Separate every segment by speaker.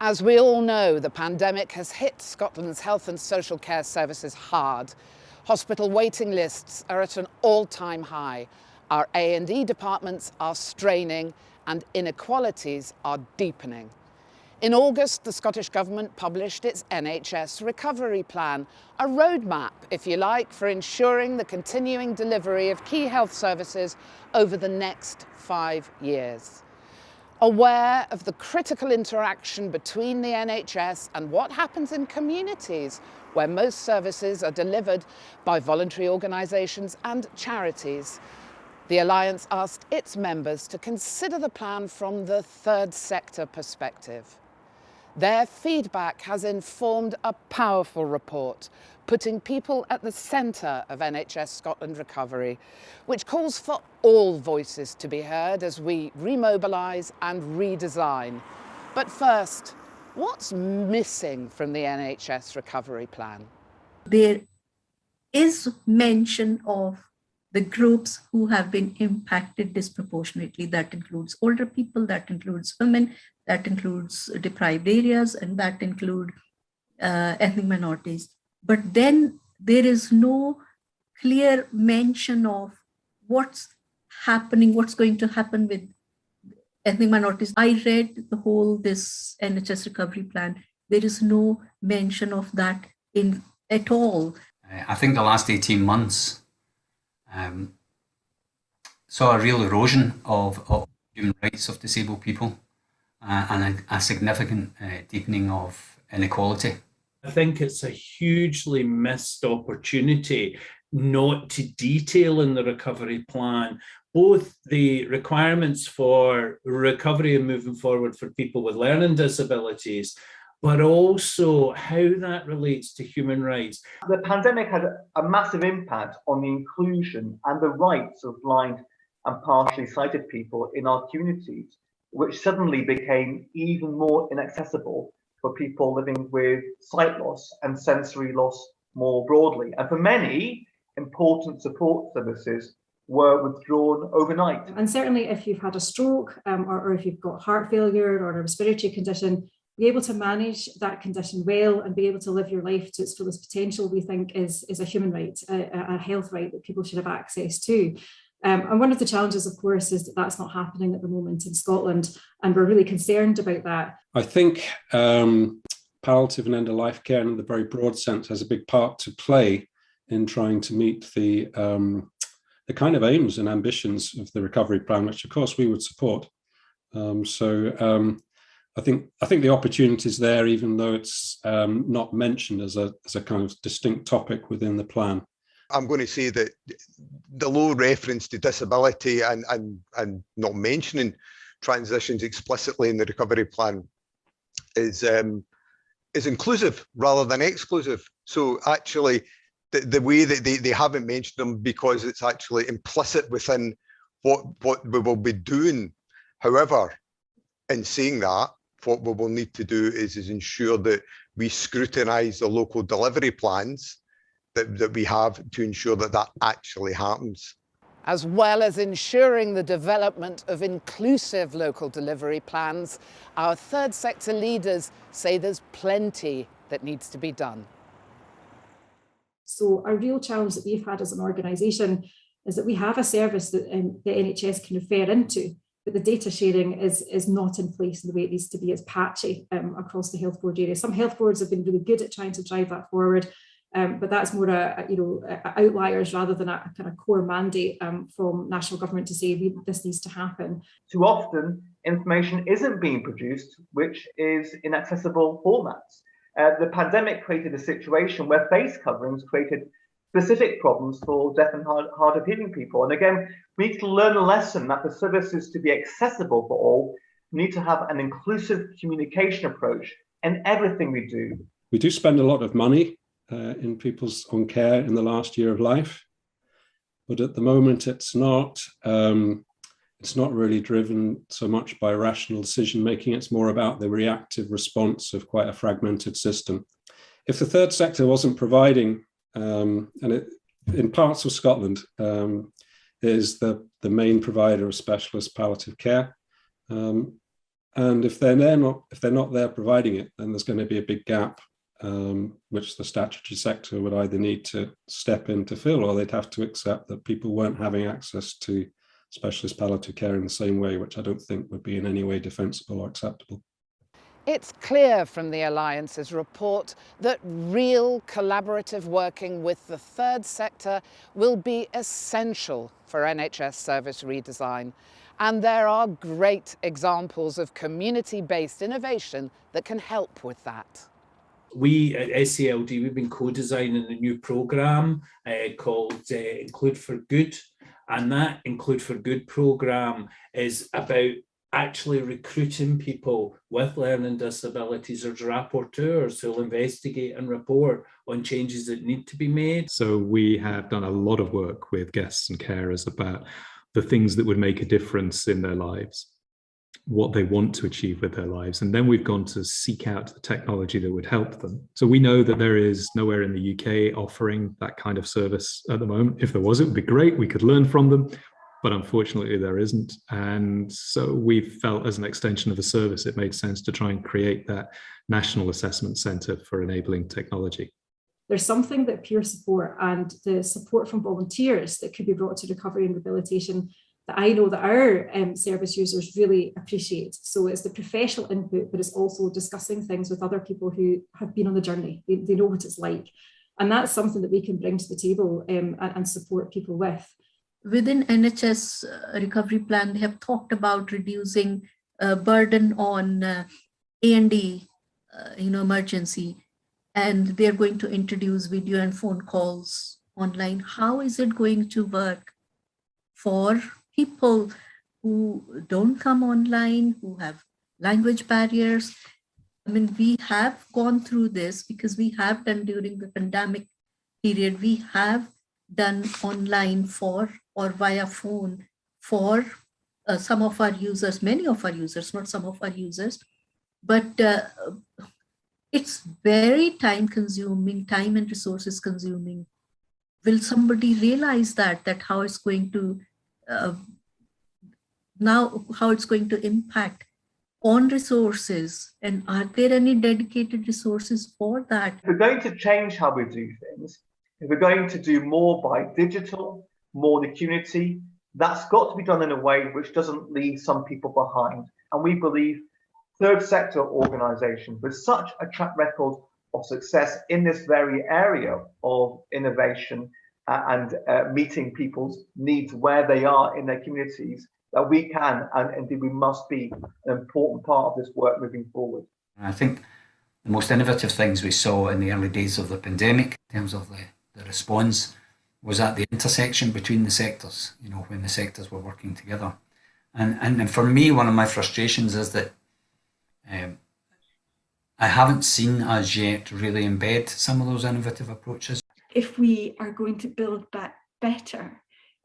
Speaker 1: As we all know, the pandemic has hit Scotland's health and social care services hard. Hospital waiting lists are at an all-time high. Our A&E departments are straining and inequalities are deepening. In August, the Scottish Government published its NHS Recovery Plan, a roadmap, if you like, for ensuring the continuing delivery of key health services over the next 5 years. Aware of the critical interaction between the NHS and what happens in communities where most services are delivered by voluntary organisations and charities, the Alliance asked its members to consider the plan from the third sector perspective. Their feedback has informed a powerful report, putting people at the centre of NHS Scotland recovery, which calls for all voices to be heard as we remobilise and redesign. But first, what's missing from the NHS Recovery Plan?
Speaker 2: There is mention of the groups who have been impacted disproportionately. That includes older people, that includes women, that includes deprived areas, and that include ethnic minorities. But then there is no clear mention of what's happening, what's going to happen with ethnic minorities. I read this NHS Recovery Plan. There is no mention of that at all.
Speaker 3: I think the last 18 months saw a real erosion of human rights of disabled people and a significant deepening of inequality.
Speaker 4: I think it's a hugely missed opportunity not to detail in the recovery plan both the requirements for recovery and moving forward for people with learning disabilities, but also how that relates to human rights.
Speaker 5: The pandemic had a massive impact on the inclusion and the rights of blind and partially sighted people in our communities, which suddenly became even more inaccessible for people living with sight loss and sensory loss more broadly. And for many, important support services were withdrawn overnight.
Speaker 6: And certainly if you've had a stroke or if you've got heart failure or a respiratory condition, be able to manage that condition well and be able to live your life to its fullest potential, we think is a human right, a health right that people should have access to. And one of the challenges, of course, is that that's not happening at the moment in Scotland, and we're really concerned about that.
Speaker 7: I think palliative and end-of-life care in the very broad sense has a big part to play in trying to meet the kind of aims and ambitions of the recovery plan, which of course we would support. I think the opportunity is there, even though it's not mentioned as a kind of distinct topic within the plan.
Speaker 8: I'm going to say that the low reference to disability and not mentioning transitions explicitly in the recovery plan is inclusive rather than exclusive. So actually, the way that they haven't mentioned them because it's actually implicit within what we will be doing. However, in saying that, what we will need to do is ensure that we scrutinise the local delivery plans that we have to ensure that actually happens.
Speaker 1: As well as ensuring the development of inclusive local delivery plans, our third sector leaders say there's plenty that needs to be done.
Speaker 6: So a real challenge that we've had as an organisation is that we have a service that the NHS can refer into, but the data sharing is not in place in the way it needs to be. It's patchy across the health board area. Some health boards have been really good at trying to drive that forward, but that's more outliers rather than a kind of core mandate from national government to say this needs to happen.
Speaker 5: Too often, information isn't being produced, which is in accessible formats. The pandemic created a situation where face coverings created specific problems for deaf and hard of hearing people. And again, we need to learn a lesson that for services to be accessible for all, we need to have an inclusive communication approach in everything we do.
Speaker 7: We do spend a lot of money in people's on care in the last year of life, but at the moment it's not really driven so much by rational decision making. It's more about the reactive response of quite a fragmented system. If the third sector wasn't providing, and it in parts of Scotland is the main provider of specialist palliative care, And if they're not there providing it, then there's going to be a big gap, which the statutory sector would either need to step in to fill, or they'd have to accept that people weren't having access to specialist palliative care in the same way, which I don't think would be in any way defensible or acceptable.
Speaker 1: It's clear from the Alliance's report that real collaborative working with the third sector will be essential for NHS service redesign. And there are great examples of community-based innovation that can help with that.
Speaker 4: We at SCLD, we've been co-designing a new programme called Include for Good. And that Include for Good programme is about actually recruiting people with learning disabilities as rapporteurs who'll investigate and report on changes that need to be made.
Speaker 9: So we have done a lot of work with guests and carers about the things that would make a difference in their lives, what they want to achieve with their lives. And then we've gone to seek out the technology that would help them. So we know that there is nowhere in the UK offering that kind of service at the moment. If there was, it would be great. We could learn from them. But unfortunately, there isn't. And so we felt as an extension of the service, it made sense to try and create that National Assessment Centre for Enabling Technology.
Speaker 6: There's something that peer support and the support from volunteers that could be brought to recovery and rehabilitation that I know that our service users really appreciate. So it's the professional input, but it's also discussing things with other people who have been on the journey. They know what it's like. And that's something that we can bring to the table and support people with.
Speaker 2: Within NHS Recovery Plan, they have talked about reducing burden on A&E, emergency, and they're going to introduce video and phone calls online. How is it going to work for people who don't come online, who have language barriers? I mean, we have gone through this because we have done during the pandemic period, we have done online or via phone for some of our users, many of our users, not some of our users, but it's very time and resources consuming. Will somebody realize that how it's going to impact on resources, and are there any dedicated resources for that?
Speaker 5: If we're going to change how we do things, if we're going to do more by digital, more in the community, that's got to be done in a way which doesn't leave some people behind. And we believe third sector organisations with such a track record of success in this very area of innovation and meeting people's needs where they are in their communities, that we can and indeed we must be an important part of this work moving forward.
Speaker 3: I think the most innovative things we saw in the early days of the pandemic in terms of the response was at the intersection between the sectors, when the sectors were working together. And for me, one of my frustrations is that I haven't seen as yet really embed some of those innovative approaches.
Speaker 10: If we are going to build back better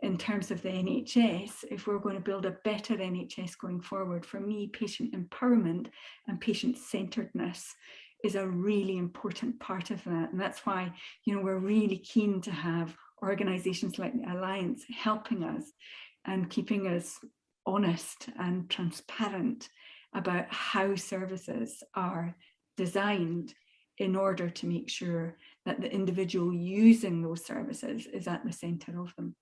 Speaker 10: in terms of the NHS, if we're going to build a better NHS going forward, for me, patient empowerment and patient-centeredness is a really important part of that. And that's why, we're really keen to have organisations like the Alliance helping us and keeping us honest and transparent about how services are designed in order to make sure that the individual using those services is at the centre of them.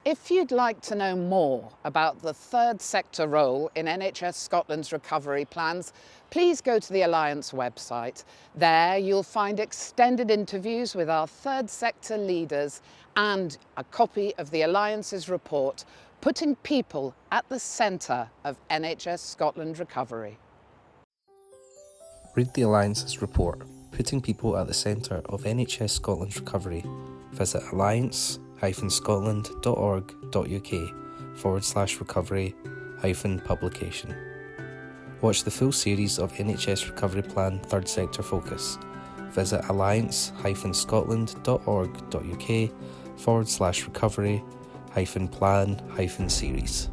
Speaker 1: If you'd like to know more about the third sector role in NHS Scotland's recovery plans, please go to the Alliance website. There you'll find extended interviews with our third sector leaders and a copy of the Alliance's report, Putting People at the Centre of NHS Scotland Recovery.
Speaker 11: Read the Alliance's report, Putting People at the Centre of NHS Scotland's Recovery. Visit alliance-scotland.org.uk/recovery-publication. Watch the full series of NHS Recovery Plan Third Sector Focus. Visit alliance-scotland.org.uk/recovery-plan-series.